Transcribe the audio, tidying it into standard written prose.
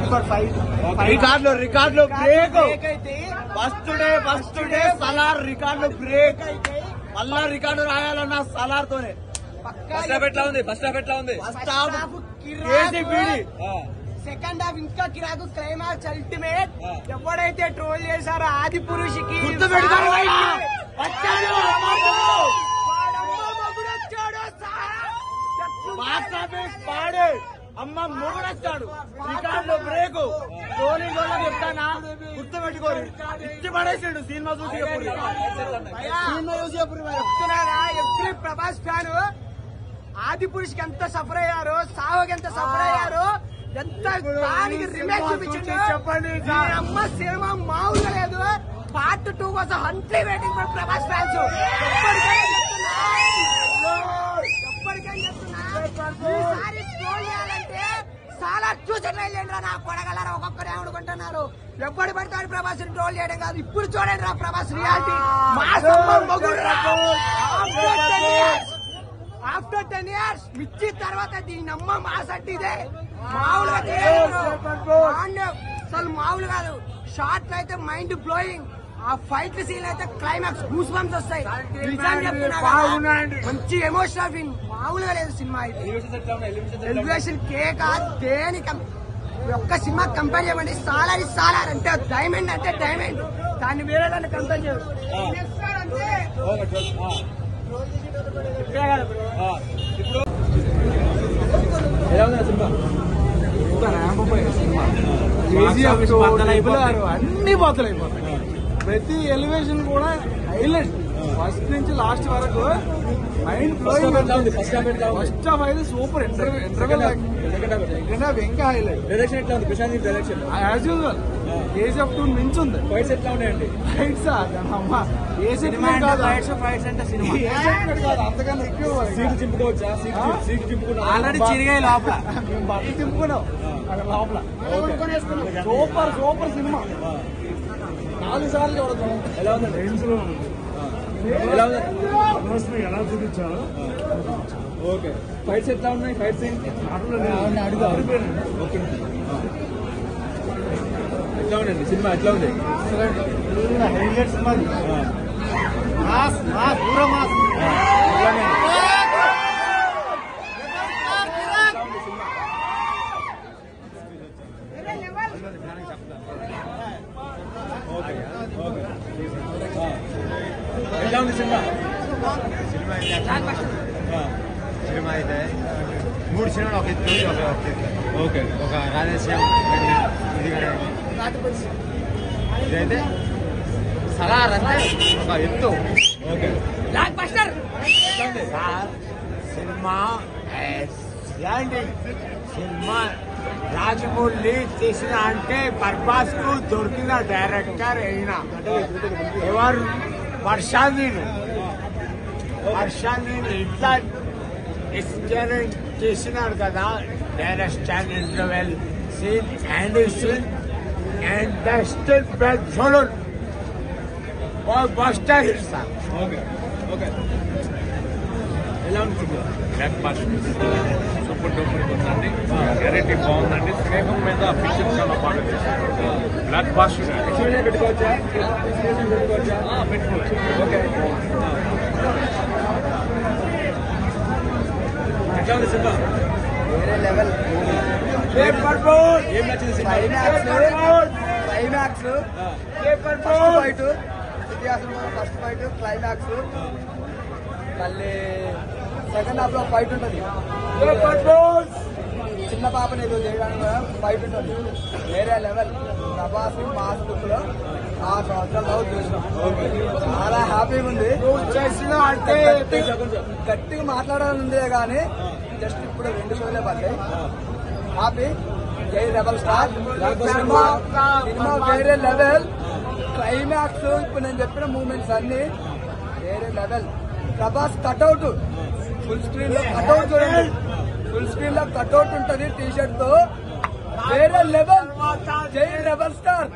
Super fight. రికార్డులు break అయితే first day Salaar రికార్డులు బ్రేక్ అయితే మళ్ళా రికార్డు రాయాలన్న సలార్ తోనే. ఫస్ట్ హాఫ్ ఎట్లా ఉంది? ఫస్ట్ హాఫ్ సెకండ్ హాఫ్ ఇంకా కిరాకు. Climax ultimate. ఎవడైతే ట్రోల్ చేశారో ఆది పురుషుకి అమ్మ మొగుడొచ్చాడు. రికార్డులో బ్రేకు. ట్రోలింగ్ వాళ్ళకి చెప్తానా గుర్తుపెట్టుకోరు. ఇచ్చి పడేసాడు సినిమా చూసి ఎవ్రీ ప్రభాస్ ఫ్యాన్ ఆది పురుషుకి ఎంత సఫర్ అయ్యారో, సాహోకి ఎంత సఫర్ అయ్యారో, ఎంత దానికి రిమేక్ చూపించండి. చెప్పండి అమ్మ సినిమా మామూలుగా లేదు. పార్ట్ 2 కోసం హంట్లీ వెయిటింగ్ ఫర్ ప్రభాస్ ఫ్యాన్స్. ఎప్పటికైనా చెప్తున్నా ఈసారి ట్రోల్ చేయాలంటే చాలా చూసట్లేండి రా నా కొడగలరా. ఒక్కొక్కరు ఏమనుకుంటున్నారు, ఎప్పటి పడతాడు ప్రభాస్ ట్రోల్ చేయడం కాదు. ఇప్పుడు చూడండి రా ప్రభాస్ రియాలిటీ. ఆఫ్టర్ 10 years మిర్చి తర్వాత దీనమ్మ మాస్ అంటే ఇదే. మామూలుగా అసలు మామూలు కాదు. షార్ట్లు అయితే మైండ్ బ్లోయింగ్. ఆ ఫైట్ సీన్ అయితే క్లైమాక్స్ గూస్ బంప్స్ వస్తాయి. మంచి ఎమోషనల్ ఫీల్. మామూలుగా లేదు సినిమా అయితే. ఎలివేషన్ కేక్ దేనికి ఒక్క సినిమా కంపేర్ చేయమండి. సాలార్ అంటే డైమండ్ అంటే డైమండ్. దాన్ని వేరే దాన్ని కంపేర్ చేయదు. అన్ని బద్దలైపోతాయి. ప్రతి ఎలివేషన్ కూడా హైలైట్. ఫస్ట్ నుంచి లాస్ట్ వరకు మైండ్ బ్లోయింగ్. ఫస్ట్ హాఫ్ అయితే సూపర్. ఇంటర్వెల్ ఇంకా హైలైట్. డైరెక్షన్ ఎట్లా ఉంది? Prashanth direction as usual KGF 2 మించి ఉంది. ఫైట్స్ ఎట్లా ఉన్నాయండి? ఫైట్స్ ఏ సెగ్మెంట్ కాదు. ఫైట్స్ అంటే సినిమా ఏ సెగ్మెంట్ కాదు. అంతకన్నా ఎక్కువ సీట్ చింపుకోవచ్చా? సీట్ చింపుకున్నా ఆల్రెడీ చిరిగాయి లోపల. మేము బట్టలు చింపుకున్నాం అక్కడ లోపల. Super cinema. 4 సార్లు చూడదు. ఎలా ఉందండి? ఎలా చూపించారు? ఓకే. ఫైట్స్ ఎట్లా ఉన్నాయి? ఫైట్స్ ఏంటి? ఓకే. ఎట్లా ఉందండి సినిమా? ఎట్లా ఉంది? Highlight cinema. పూరా మాస్. ఎట్లా ఉంది సినిమా? సినిమా అయితే 3 సినిమాలు ఒక ఎత్తు. ఓకే. ఒక రాధేశ్యామ్ ఇది ఇదైతే సలార్ అంటే ఒక ఎత్తు. ఓకే. సినిమా ఇలాంటి సినిమా రాజమౌళి తీసిన అంటే పర్పాస్ కు దొరికిన డైరెక్టర్ అయినా ఎవరు వర్షాన్ని ఇట్లా ఎక్స్పీరియన్స్ చేసినాడు కదా. డైరెక్షన్ ఇంటర్వెల్ సీన్ అండర్సన్ అండ్ ద స్టిల్ బెల్ సోలోన్ బస్టర్ హిట్స్. ఓకే. ఎలా ఉంది సినిమా? సూపర్ డూపర్ ఉందండి. వెరైటీ బాగుందండి. స్నేహం మీద పిక్చర్ చాలా బాగా చేశారు. బ్లాక్ బాస్టర్ పెట్టుకోవచ్చా? పెట్టుకోవచ్చు. ఓకే. ఎట్లా ఉంది సినిమా? వేరే లెవెల్. ఏం నచ్చింది సినిమా? క్లైమాక్స్ ఫైట్ ఇతిహాసంలో ఫస్ట్ ఫైట్ క్లైమాక్స్. మళ్ళీ సెకండ్ హాఫ్ లో ఫైట్ ఉంటుంది. చిన్న పాపని ఏదో చేయడానికి ఫైట్ ఉంటుంది. వేరే లెవెల్. ప్రభాస్ మాస్ బుక్ లో 6 సంవత్సరాలు లవ్ చూసినాం. చాలా హ్యాపీగా ఉంది. అంటే గట్టిగా మాట్లాడాలని ఉందే కానీ జస్ట్ ఇప్పుడు 2 షోలే పడ్డాయి. హ్యాపీ. జై రెబల్ స్టార్. సినిమా వేరే లెవెల్. క్లైమాక్స్ ఇప్పుడు నేను చెప్పిన మూమెంట్స్ అన్ని వేరే level. Prabhas cutout full screen లో కట్అవుట్ చూడండి. ఫుల్ స్క్రీన్ లో కట్అవుట్ ఉంటుంది టీ షర్ట్ తో. వేరే లెవెల్. జై రెబల్ స్టార్.